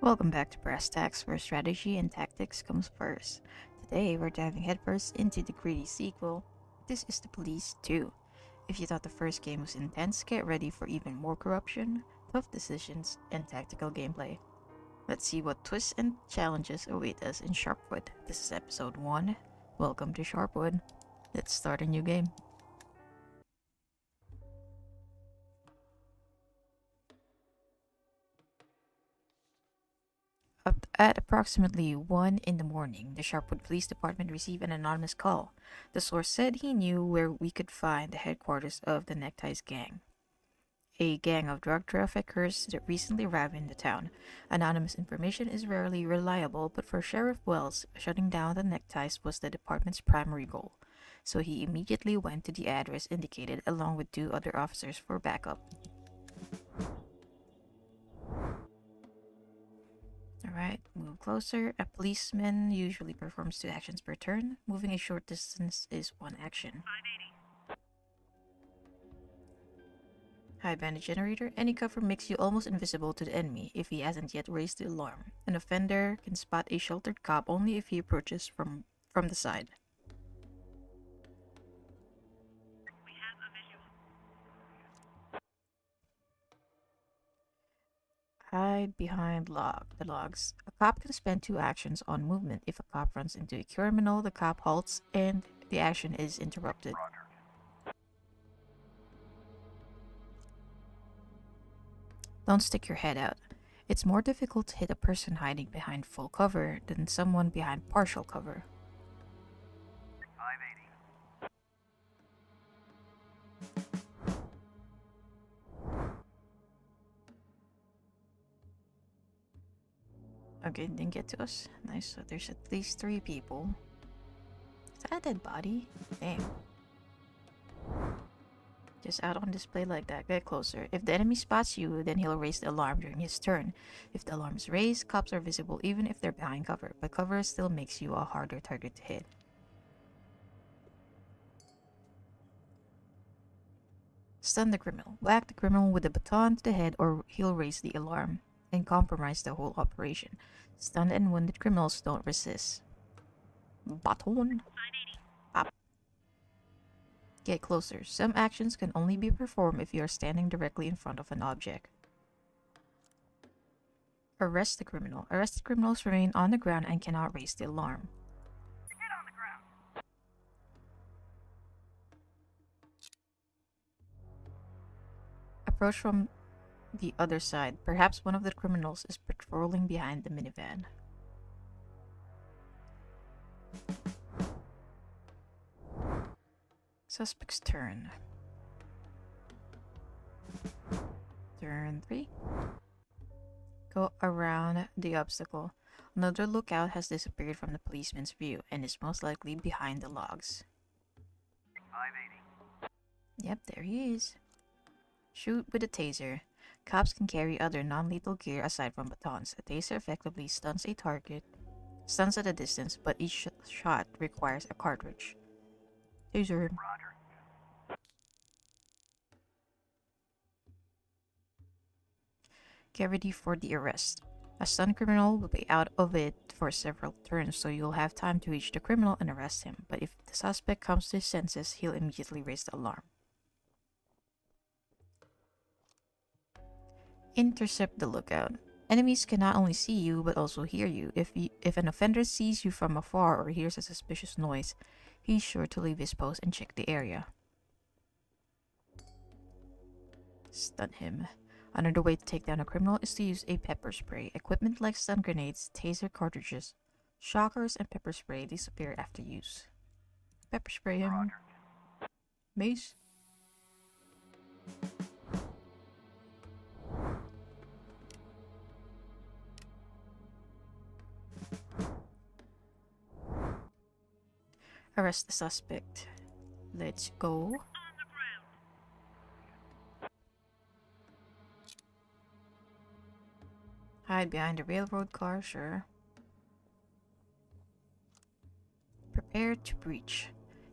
Welcome back to Brass Tacks, where strategy and tactics comes first. Today, we're diving headfirst into the gritty sequel. This is The Police 2. If you thought the first game was intense, get ready for even more corruption, tough decisions, and tactical gameplay. Let's see what twists and challenges await us in Sharpwood. This is episode 1. Welcome to Sharpwood. Let's start a new game. At approximately 1 in the morning, the Sharpwood Police Department received an anonymous call. The source said he knew where we could find the headquarters of the Neckties Gang, a gang of drug traffickers that recently arrived in the town. Anonymous information is rarely reliable, but for Sheriff Wells, shutting down the Neckties was the department's primary goal. So he immediately went to the address indicated along with 2 other officers for backup. Alright, move closer. A policeman usually performs 2 actions per turn. Moving a short distance is 1 action. High bandage generator. Any cover makes you almost invisible to the enemy if he hasn't yet raised the alarm. An offender can spot a sheltered cop only if he approaches from the side. Hide behind the logs. A cop can spend 2 actions on movement. If a cop runs into a criminal, the cop halts and the action is interrupted. Don't stick your head out. It's more difficult to hit a person hiding behind full cover than someone behind partial cover. 580. Okay, didn't get to us. Nice, so there's at least 3 people. Is that a dead body? Damn. Just out on display like that, get closer. If the enemy spots you, then he'll raise the alarm during his turn. If the alarm is raised, cops are visible even if they're behind cover, but cover still makes you a harder target to hit. Stun the criminal. Whack the criminal with a baton to the head or he'll raise the alarm and compromise the whole operation. Stunned and wounded criminals don't resist. Baton. Pop. Get closer. Some actions can only be performed if you are standing directly in front of an object. Arrest the criminal. Arrested criminals remain on the ground and cannot raise the alarm. Get on the ground. Approach from the other side. Perhaps one of the criminals is patrolling behind the minivan. Suspect's turn. Turn 3. Go around the obstacle. Another lookout has disappeared from the policeman's view and is most likely behind the logs. 580. Yep, there he is. Shoot with a taser. Cops can carry other non-lethal gear aside from batons. A taser effectively stuns a target, stuns at a distance, but each shot requires a cartridge. Taser. Roger. Get ready for the arrest. A stunned criminal will be out of it for several turns, so you'll have time to reach the criminal and arrest him. But if the suspect comes to his senses, he'll immediately raise the alarm. Intercept the lookout. Enemies can not only see you, but also hear you. If an offender sees you from afar or hears a suspicious noise, he's sure to leave his post and check the area. Stun him. Another way to take down a criminal is to use a pepper spray. Equipment like stun grenades, taser cartridges, shockers, and pepper spray disappear after use. Pepper spray him. Roger. Mace. Arrest the suspect. Let's go. Hide behind a railroad car, sure. Prepare to breach.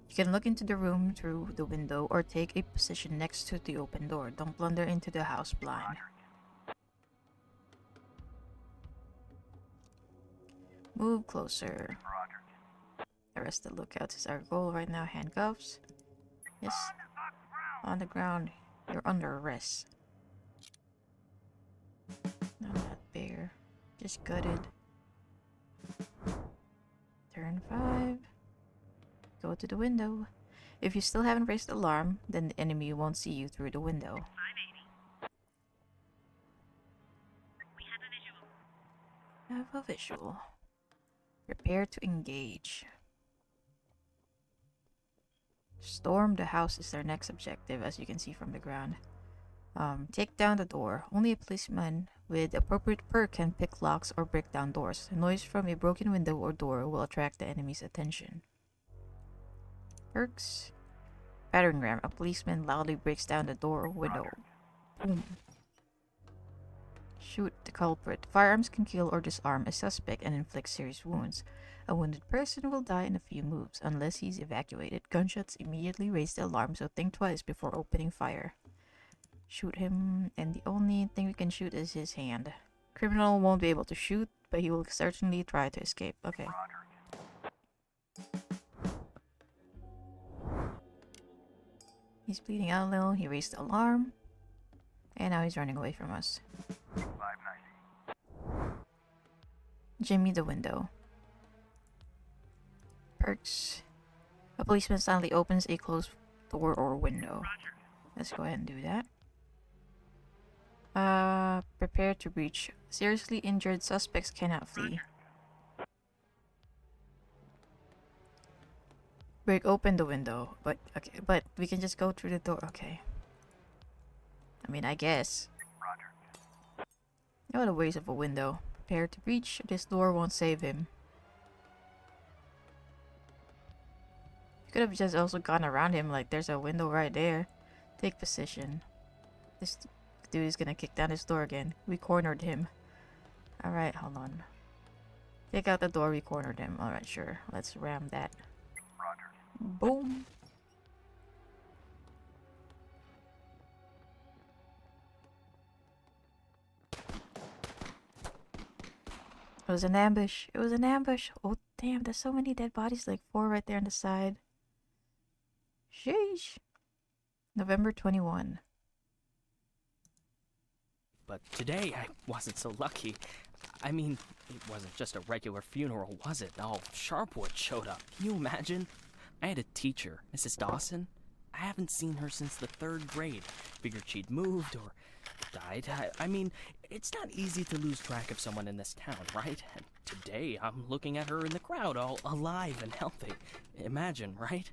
You can look into the room through the window or take a position next to the open door. Don't blunder into the house blind. Move closer. Roger. Arrest the lookouts is our goal right now. Handcuffs. Yes. On the ground. You're under arrest. Not that bear. Just gutted. Turn 5. Go to the window. If you still haven't raised the alarm, then the enemy won't see you through the window. 580. We have a visual. Have a visual. Prepare to engage. Storm the house is their next objective, as you can see from the ground. Take down the door. Only a policeman with appropriate perk can pick locks or break down doors. Noise from a broken window or door will attract the enemy's attention. Perks. Battering ram. A policeman loudly breaks down the door or window. Boom. Shoot the culprit. Firearms can kill or disarm a suspect and inflict serious wounds. A wounded person will die in a few moves unless he's evacuated. Gunshots immediately raise the alarm, so think twice before opening fire. Shoot him, and the only thing we can shoot is his hand. Criminal won't be able to shoot, but he will certainly try to escape. Okay. He's bleeding out a little. He raised the alarm. And now he's running away from us. 590. Jimmy the window. Perks. A policeman silently opens a closed door or window. Roger. Let's go ahead and do that. Prepare to breach. Seriously injured suspects cannot flee. Break open the window. But we can just go through the door. Okay. I mean, I guess. Roger. What a waste of a window. Prepare to breach. This door won't save him. You could have just also gone around him, like there's a window right there. Take position. This dude is gonna kick down his door again. We cornered him. Alright, hold on. Take out the door, we cornered him. Alright, sure. Let's ram that. Roger. Boom! It was an ambush. It was an ambush. Oh, damn. There's so many dead bodies. Like 4 right there on the side. Sheesh. November 21. But today I wasn't so lucky. I mean, it wasn't just a regular funeral, was it? All Sharpwood showed up. Can you imagine? I had a teacher, Mrs. Dawson. I haven't seen her since the 3rd grade. Figured she'd moved or died. I mean, it's not easy to lose track of someone in this town, right? And today I'm looking at her in the crowd, all alive and healthy. Imagine, right?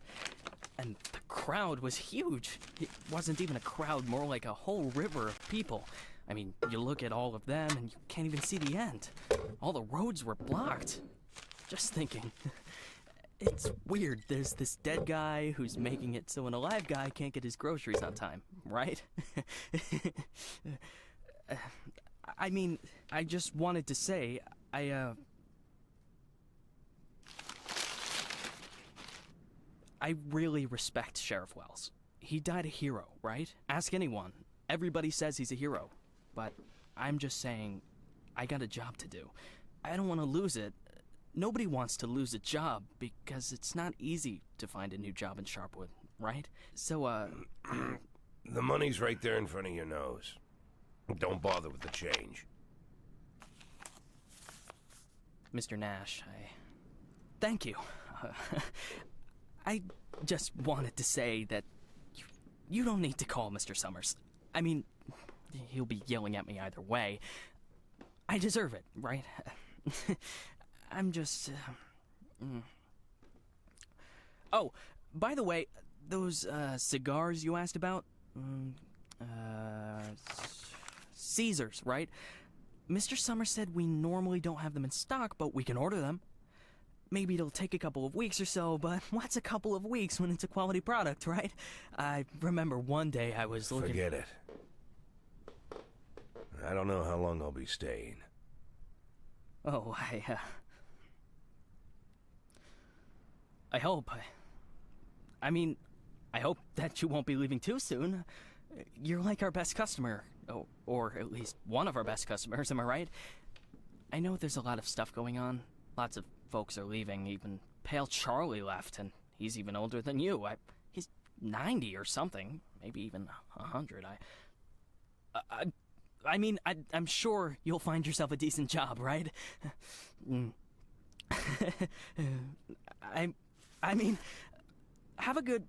And the crowd was huge. It wasn't even a crowd, more like a whole river of people. I mean, you look at all of them and you can't even see the end. All the roads were blocked. Just thinking. It's weird. There's this dead guy who's making it so an alive guy can't get his groceries on time, right? I mean, I just wanted to say, I really respect Sheriff Wells. He died a hero, right? Ask anyone. Everybody says he's a hero. But I'm just saying, I got a job to do. I don't want to lose it. Nobody wants to lose a job because it's not easy to find a new job in Sharpwood, right? So, The money's right there in front of your nose. Don't bother with the change. Mr. Nash, thank you. I just wanted to say that you don't need to call Mr. Summers. I mean, he'll be yelling at me either way. I deserve it, right? I'm just... Oh, by the way, those cigars you asked about? Caesars, right? Mr. Summers said we normally don't have them in stock, but we can order them. Maybe it'll take a couple of weeks or so, but what's a couple of weeks when it's a quality product, right? I remember one day I was looking... Forget it. I don't know how long I'll be staying. Oh, I hope. I mean, I hope that you won't be leaving too soon. You're like our best customer. Or at least one of our best customers, am I right? I know there's a lot of stuff going on. Lots of folks are leaving. Even Pale Charlie left, and he's even older than you. He's 90 or something, maybe even 100. I'm sure you'll find yourself a decent job, right? I mean, have a good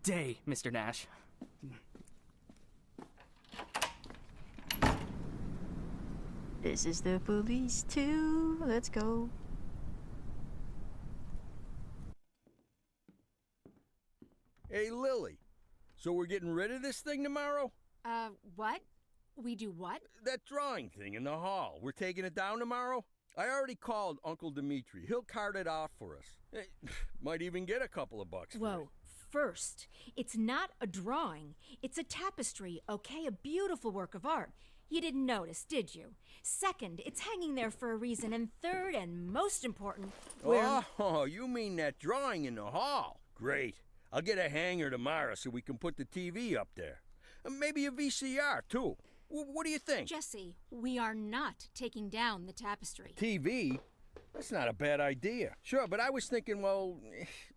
day, Mr. Nash. This is the police too. Let's go. Hey, Lily. So we're getting rid of this thing tomorrow? What? We do what? That drawing thing in the hall. We're taking it down tomorrow? I already called Uncle Dimitri. He'll cart it off for us. Might even get a couple of bucks for Whoa. it. First, it's not a drawing. It's a tapestry, okay? A beautiful work of art. You didn't notice, did you? Second, it's hanging there for a reason. And third, and most important, Oh, you mean that drawing in the hall? Great. I'll get a hanger tomorrow so we can put the TV up there. And maybe a VCR, too. What do you think? Jesse, we are not taking down the tapestry. TV? That's not a bad idea. Sure, but I was thinking, well,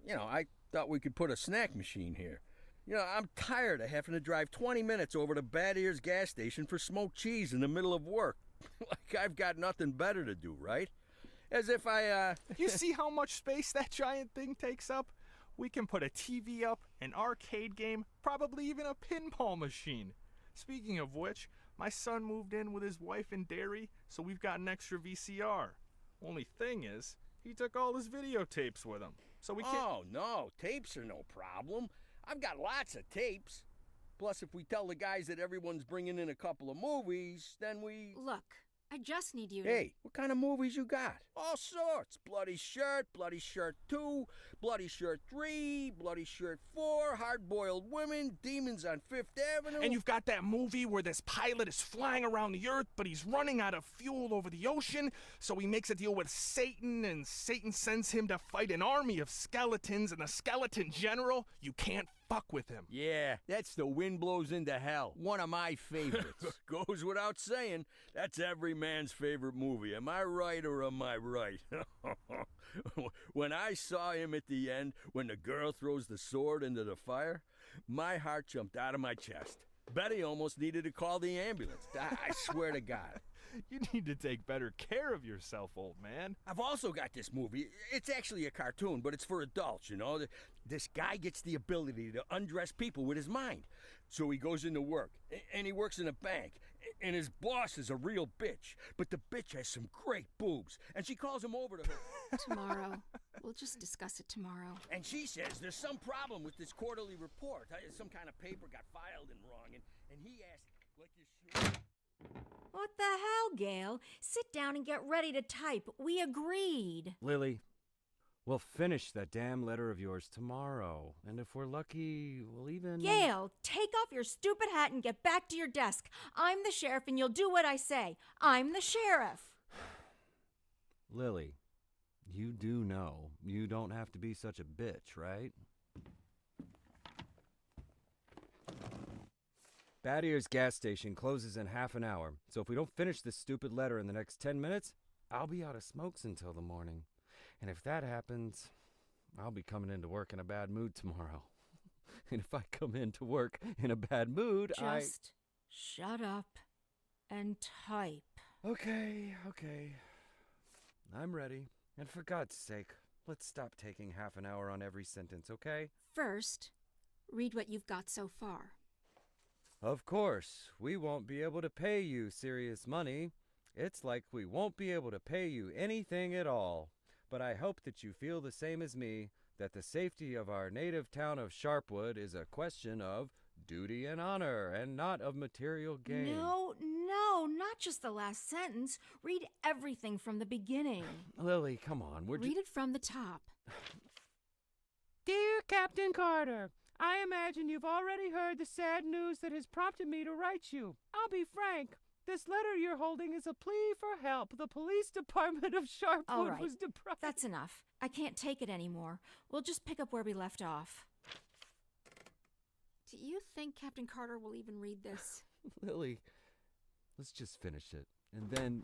I thought we could put a snack machine here. I'm tired of having to drive 20 minutes over to Bad Ears gas station for smoked cheese in the middle of work. Like I've got nothing better to do, right? As if You see how much space that giant thing takes up? We can put a TV up, an arcade game, probably even a pinball machine. Speaking of which, my son moved in with his wife and dairy, so we've got an extra VCR. Only thing is, he took all his videotapes with him, so we can't... Oh, no, tapes are no problem. I've got lots of tapes. Plus, if we tell the guys that everyone's bringing in a couple of movies, then we... Look, I just need you to... Hey, what kind of movies you got? All sorts. Bloody Shirt 2, Bloody Shirt 3, Bloody Shirt 4, Hard-Boiled Women, Demons on Fifth Avenue. And you've got that movie where this pilot is flying around the earth, but he's running out of fuel over the ocean, so he makes a deal with Satan, and Satan sends him to fight an army of skeletons, and the skeleton general, you can't fuck with him. Yeah, that's The Wind Blows into Hell. One of my favorites. Goes without saying, that's every man's favorite movie. Am I right or am I right? When I saw him at the end, when the girl throws the sword into the fire, my heart jumped out of my chest. Betty almost needed to call the ambulance. I swear to God. You need to take better care of yourself, old man. I've also got this movie. It's actually a cartoon, but it's for adults, This guy gets the ability to undress people with his mind. So he goes into work, and he works in a bank, and his boss is a real bitch. But the bitch has some great boobs, and she calls him over to her. Tomorrow. We'll just discuss it tomorrow. And she says there's some problem with this quarterly report. Some kind of paper got filed in wrong, and he asked, like you should... What the hell, Gail? Sit down and get ready to type. We agreed. Lily, we'll finish that damn letter of yours tomorrow. And if we're lucky, we'll even... Gail, take off your stupid hat and get back to your desk. I'm the sheriff and you'll do what I say. I'm the sheriff. Lily, you do know you don't have to be such a bitch, right? Bad Ears gas station closes in half an hour, so if we don't finish this stupid letter in the next 10 minutes, I'll be out of smokes until the morning. And if that happens, I'll be coming into work in a bad mood tomorrow. And if I come into work in a bad mood, Just shut up and type. Okay. I'm ready. And for God's sake, let's stop taking half an hour on every sentence, okay? First, read what you've got so far. Of course, we won't be able to pay you serious money. It's like we won't be able to pay you anything at all. But I hope that you feel the same as me, that the safety of our native town of Sharpwood is a question of duty and honor, and not of material gain. No, not just the last sentence. Read everything from the beginning. Lily, come on, Read it from the top. Dear Captain Carter, I imagine you've already heard the sad news that has prompted me to write you. I'll be frank. This letter you're holding is a plea for help. The police department of Sharpwood All right, was deprived. That's enough. I can't take it anymore. We'll just pick up where we left off. Do you think Captain Carter will even read this? Lily, let's just finish it. And then...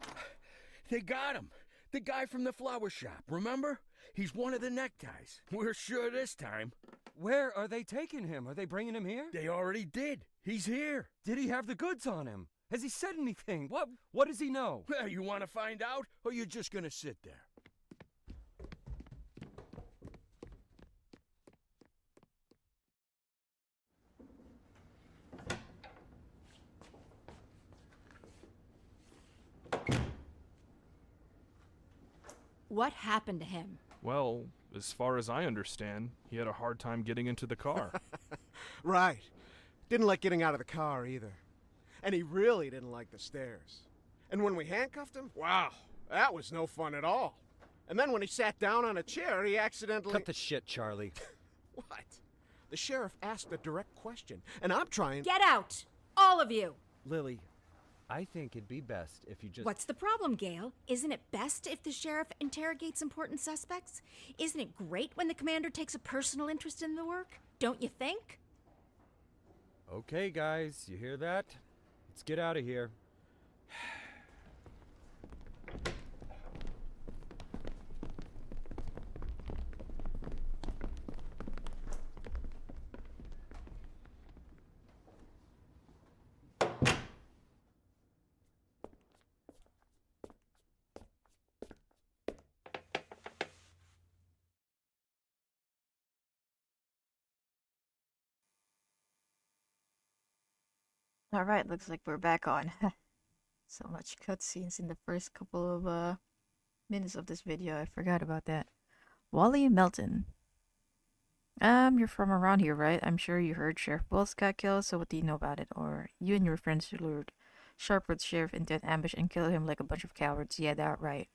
They got him. The guy from the flower shop, remember? He's one of the neckties. We're sure this time. Where are they taking him? Are they bringing him here? They already did. He's here. Did he have the goods on him? Has he said anything? What does he know? Well, you want to find out, or you're just gonna sit there? What happened to him? Well, as far as I understand, he had a hard time getting into the car. Right. Didn't like getting out of the car either. And he really didn't like the stairs. And when we handcuffed him, wow, that was no fun at all. And then when he sat down on a chair, he accidentally... Cut the shit, Charlie. What? The sheriff asked a direct question, and I'm trying... Get out! All of you! Lily, I think it'd be best if you just... What's the problem, Gail? Isn't it best if the sheriff interrogates important suspects? Isn't it great when the commander takes a personal interest in the work? Don't you think? Okay, guys, you hear that? Let's get out of here. Alright, looks like we're back on. So much cutscenes in the first couple of minutes of this video. I forgot about that. Wally Melton. You're from around here, right? I'm sure you heard Sheriff Wells got killed, so what do you know about it? Or you and your friends lured Sharpwood's sheriff into an ambush and killed him like a bunch of cowards. Yeah, that right.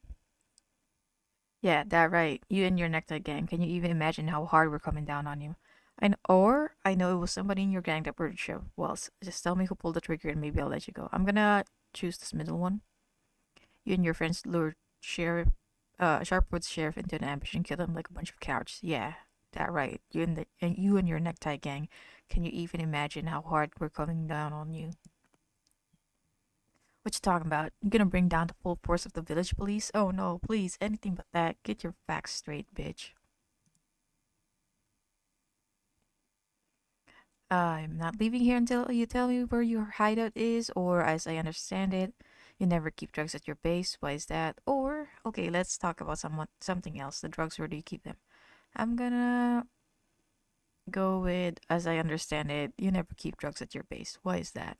Yeah, that right. You and your necktie gang. Can you even imagine how hard we're coming down on you? I know it was somebody in your gang that murdered Sheriff Wells. Just tell me who pulled the trigger and maybe I'll let you go. I'm gonna choose this middle one. You and your friends lured Sharpwood's sheriff into an ambush and killed him like a bunch of cowards. Yeah, that right. You and your necktie gang. Can you even imagine how hard we're coming down on you? What you talking about? You gonna bring down the full force of the village police? Oh no, please, anything but that. Get your facts straight, bitch. I'm not leaving here until you tell me where your hideout is, or as I understand it, you never keep drugs at your base. Why is that? Or, okay, let's talk about something else. The drugs, where do you keep them? I'm gonna go with, as I understand it, you never keep drugs at your base. Why is that?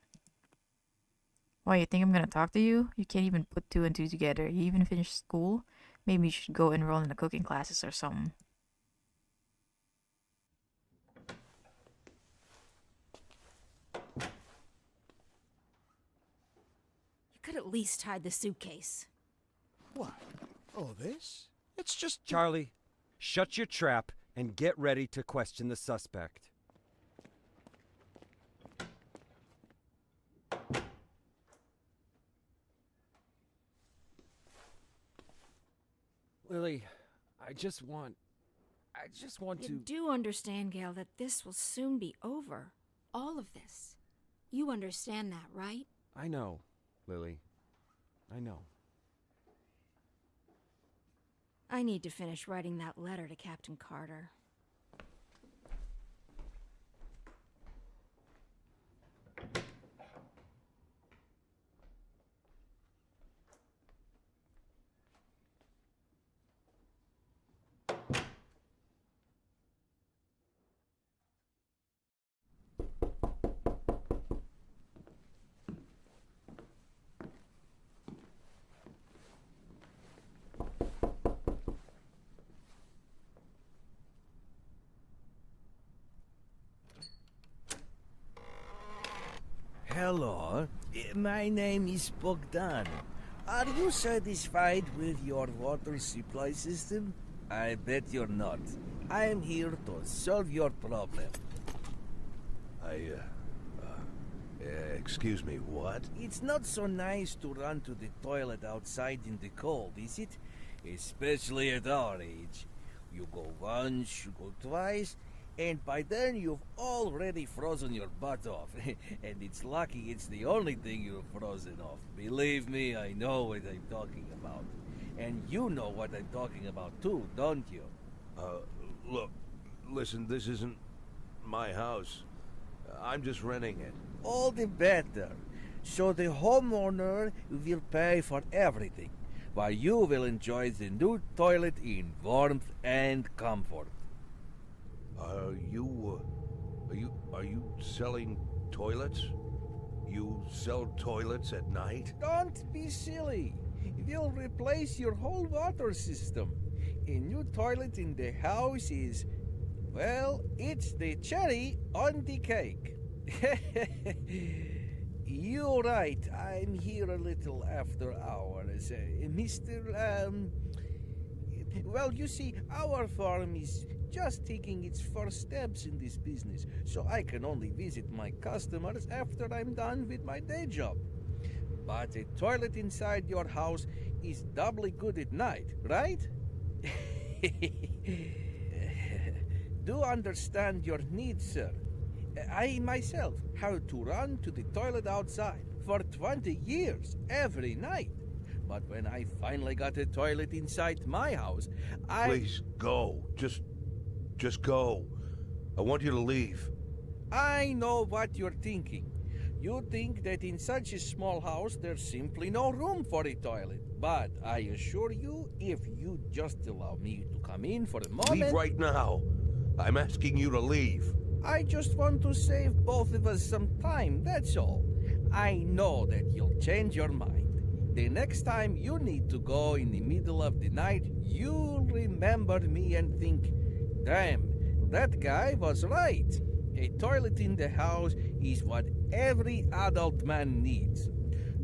Why, you think I'm gonna talk to you? You can't even put two and two together. You even finished school? Maybe you should go enroll in the cooking classes or something. You could at least hide the suitcase. What? Oh, this? It's just... Charlie, shut your trap and get ready to question the suspect. Lily, I just want You to... do understand, Gail, that this will soon be over. All of this. You understand that, right? I know, Lily. I know. I need to finish writing that letter to Captain Carter. Hello, my name is Bogdan. Are you satisfied with your water supply system? I bet you're not. I am here to solve your problem. Excuse me, what? It's not so nice to run to the toilet outside in the cold, is it? Especially at our age. You go once, you go twice, and by then you've already frozen your butt off. And it's lucky it's the only thing you've frozen off. Believe me, I know what I'm talking about. And you know what I'm talking about too, don't you? Look, listen, this isn't my house. I'm just renting it. All the better. So the homeowner will pay for everything, while you will enjoy the new toilet in warmth and comfort. Are you selling toilets? You sell toilets at night? Don't be silly. We'll replace your whole water system. A new toilet in the house is, well, it's the cherry on the cake. You're right. I'm here a little after hours. Well, you see, our farm is just taking its first steps in this business, so I can only visit my customers after I'm done with my day job. But a toilet inside your house is doubly good at night, right? Do understand your needs, sir. I myself had to run to the toilet outside for 20 years every night. But when I finally got a toilet inside my house, Please go. Just go. I want you to leave. I know what you're thinking. You think that in such a small house there's simply no room for a toilet. But I assure you, if you just allow me to come in for a moment... Leave right now. I'm asking you to leave. I just want to save both of us some time, that's all. I know that you'll change your mind. The next time you need to go in the middle of the night, you'll remember me and think, damn, that guy was right. A toilet in the house is what every adult man needs.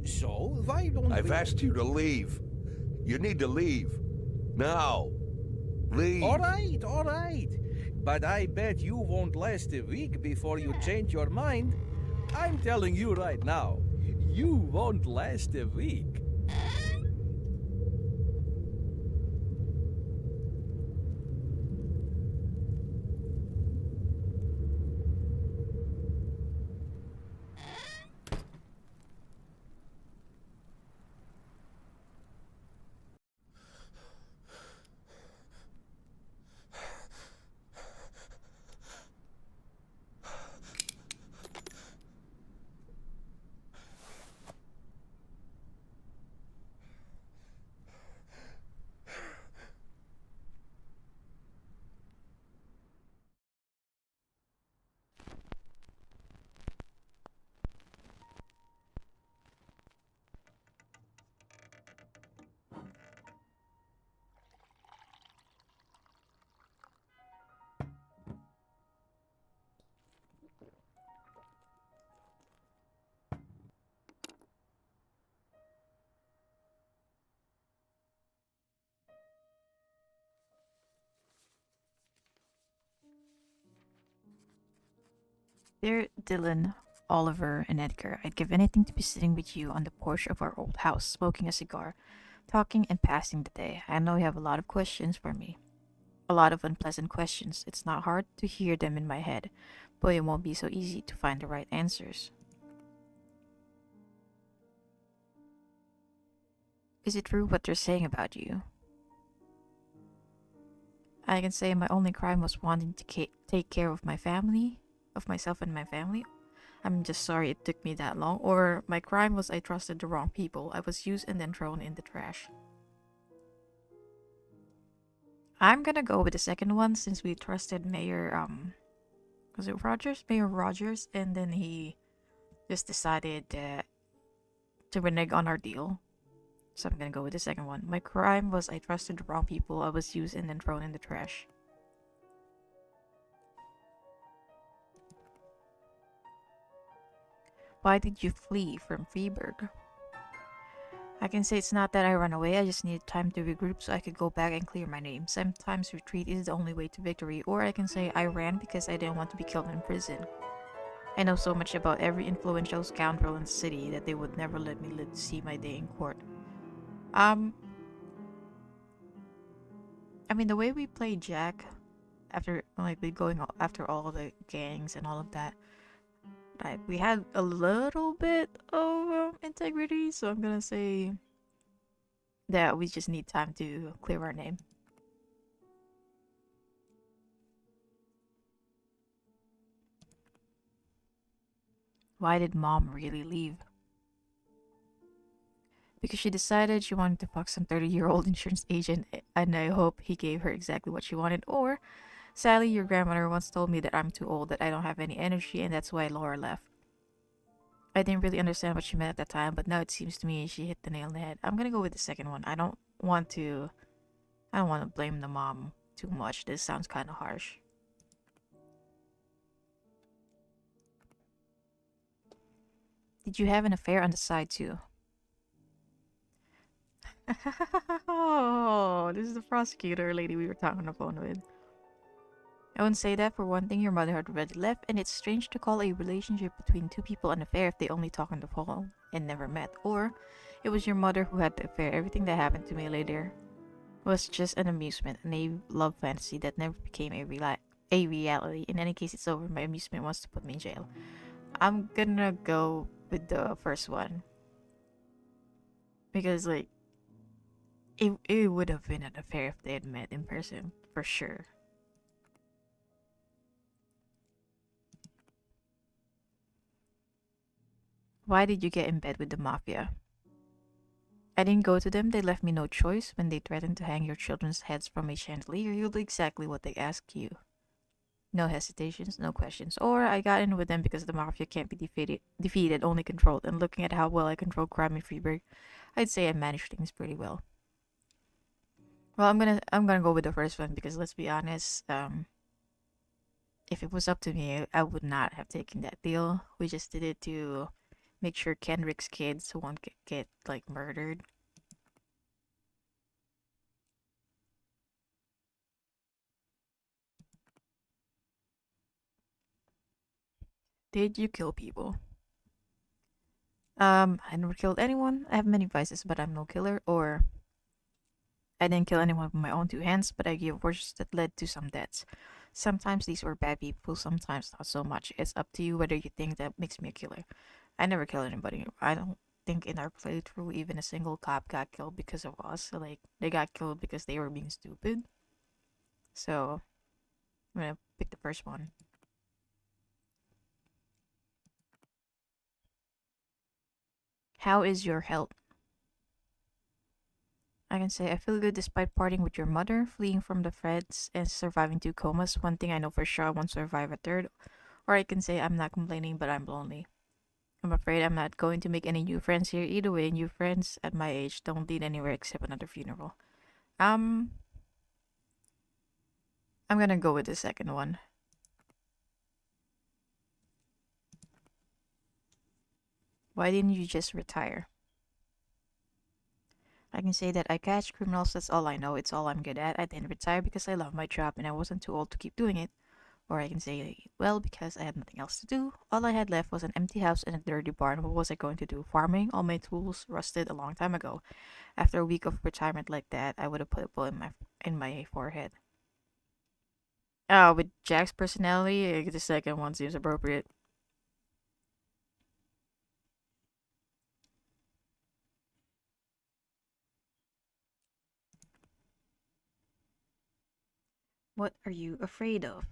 So, why don't I've asked you to leave. You need to leave. Now. Leave. All right. But I bet you won't last a week before you change your mind. I'm telling you right now, you won't last a week. Dear Dylan, Oliver, and Edgar, I'd give anything to be sitting with you on the porch of our old house, smoking a cigar, talking and passing the day. I know you have a lot of questions for me. A lot of unpleasant questions. It's not hard to hear them in my head, but it won't be so easy to find the right answers. Is it true what they're saying about you? I can say my only crime was wanting to take care of my family, of myself and my family. I'm just sorry it took me that long. Or my crime was I trusted the wrong people. I was used and then thrown in the trash. I'm gonna go with the second one since we trusted Mayor, was it Rogers? Mayor Rogers, and then he just decided to renege on our deal. So I'm gonna go with the second one. My crime was I trusted the wrong people. I was used and then thrown in the trash. Why did you flee from Freeburg? I can say it's not that I ran away, I just needed time to regroup so I could go back and clear my name. Sometimes retreat is the only way to victory, or I can say I ran because I didn't want to be killed in prison. I know so much about every influential scoundrel in the city that they would never let me live to see my day in court. I mean, the way we played Jack, after going after all the gangs and all of that, we had a little bit of integrity, so I'm gonna say that we just need time to clear our name. Why did mom really leave? Because she decided she wanted to fuck some 30-year-old insurance agent, and I hope he gave her exactly what she wanted. Or, Sally, your grandmother once told me that I'm too old, that I don't have any energy, and that's why Laura left. I didn't really understand what she meant at that time, but now it seems to me she hit the nail on the head. I'm gonna go with the second one. I don't want to blame the mom too much. This sounds kind of harsh. Did you have an affair on the side too? Oh, this is the prosecutor lady we were talking on the phone with. I wouldn't say that. For one thing, your mother had already left, and it's strange to call a relationship between two people an affair if they only talk on the phone and never met. Or, it was your mother who had the affair. Everything that happened to me later was just an amusement, and a love fantasy that never became a reality. In any case, it's over. My amusement wants to put me in jail. I'm gonna go with the first one. Because, like, it would have been an affair if they had met in person, for sure. Why did you get in bed with the mafia? I didn't go to them. They left me no choice. When they threatened to hang your children's heads from a chandelier, you'll do exactly what they ask you. No hesitations, no questions. Or I got in with them because the mafia can't be defeated, only controlled. And looking at how well I control crime in Freeburg, I'd say I manage things pretty well. Well, I'm gonna go with the first one because let's be honest, if it was up to me, I would not have taken that deal. We just did it to make sure Kendrick's kids won't get like murdered. Did you kill people? I never killed anyone. I have many vices, but I'm no killer. Or I didn't kill anyone with my own two hands, but I gave orders that led to some deaths. Sometimes these were bad people, sometimes not so much. It's up to you whether you think that makes me a killer. I never killed anybody. I don't think in our playthrough even a single cop got killed because of us. Like, they got killed because they were being stupid. So, I'm gonna pick the first one. How is your health? I can say I feel good despite parting with your mother, fleeing from the feds, and surviving two comas. One thing I know for sure, I won't survive a third. Or I can say I'm not complaining, but I'm lonely. I'm afraid I'm not going to make any new friends here. Either way, new friends at my age don't lead anywhere except another funeral. Um, I'm gonna go with the second one. Why didn't you just retire? I can say that I catch criminals, that's all I know, it's all I'm good at. I didn't retire because I love my job and I wasn't too old to keep doing it. Or I can say, well, because I had nothing else to do. All I had left was an empty house and a dirty barn. What was I going to do? Farming? All my tools rusted a long time ago. After a week of retirement like that, I would have put a bullet in my forehead. With Jack's personality, the second one seems appropriate. What are you afraid of?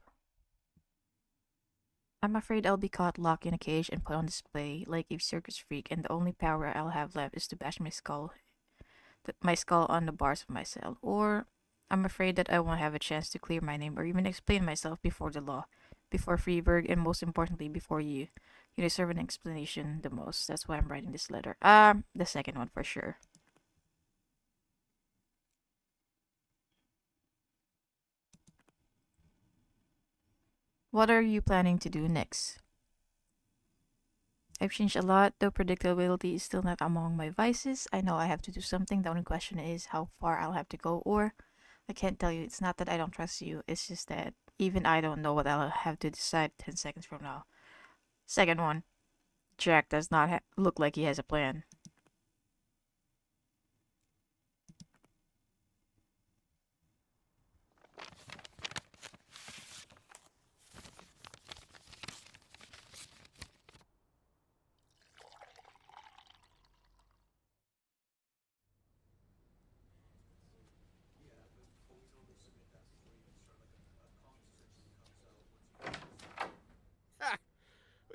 I'm afraid I'll be caught locked in a cage and put on display like a circus freak, and the only power I'll have left is to bash my skull on the bars of my cell. Or I'm afraid that I won't have a chance to clear my name or even explain myself before the law, before Freeburg, and most importantly, before you. You deserve an explanation the most. That's why I'm writing this letter. The second one for sure. What are you planning to do next? I've changed a lot, though predictability is still not among my vices. I know I have to do something. The only question is how far I'll have to go, or I can't tell you. It's not that I don't trust you, it's just that even I don't know what I'll have to decide 10 seconds from now. Second one, Jack does not look like he has a plan.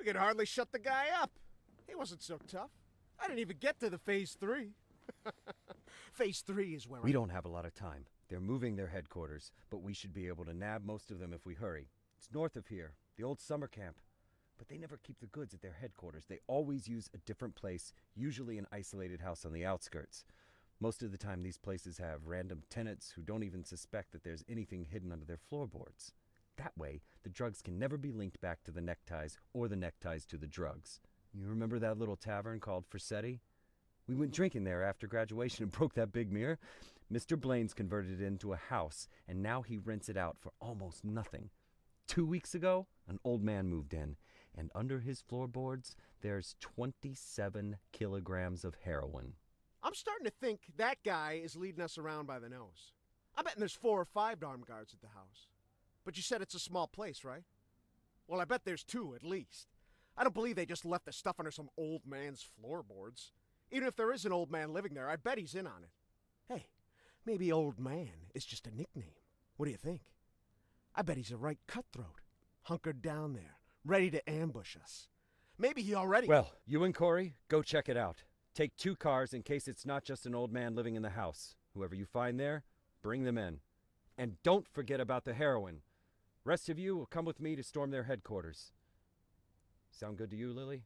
could hardly shut the guy up. He wasn't so tough. I didn't even get to the Phase 3. Phase 3 is where We don't have a lot of time. They're moving their headquarters, but we should be able to nab most of them if we hurry. It's north of here, the old summer camp. But they never keep the goods at their headquarters. They always use a different place, usually an isolated house on the outskirts. Most of the time, these places have random tenants who don't even suspect that there's anything hidden under their floorboards. That way, the drugs can never be linked back to the neckties or the neckties to the drugs. You remember that little tavern called Forsetti? We went drinking there after graduation and broke that big mirror. Mr. Blaine's converted it into a house, and now he rents it out for almost nothing. 2 weeks ago, an old man moved in, and under his floorboards, there's 27 kilograms of heroin. I'm starting to think that guy is leading us around by the nose. I'm betting there's 4 or 5 armed guards at the house. But you said it's a small place, right? Well, I bet there's 2 at least. I don't believe they just left the stuff under some old man's floorboards. Even if there is an old man living there, I bet he's in on it. Hey, maybe old man is just a nickname. What do you think? I bet he's a right cutthroat, hunkered down there, ready to ambush us. Maybe he already... Well, you and Corey, go check it out. Take 2 cars in case it's not just an old man living in the house. Whoever you find there, bring them in. And don't forget about the heroin. Rest of you will come with me to storm their headquarters. Sound good to you, Lily?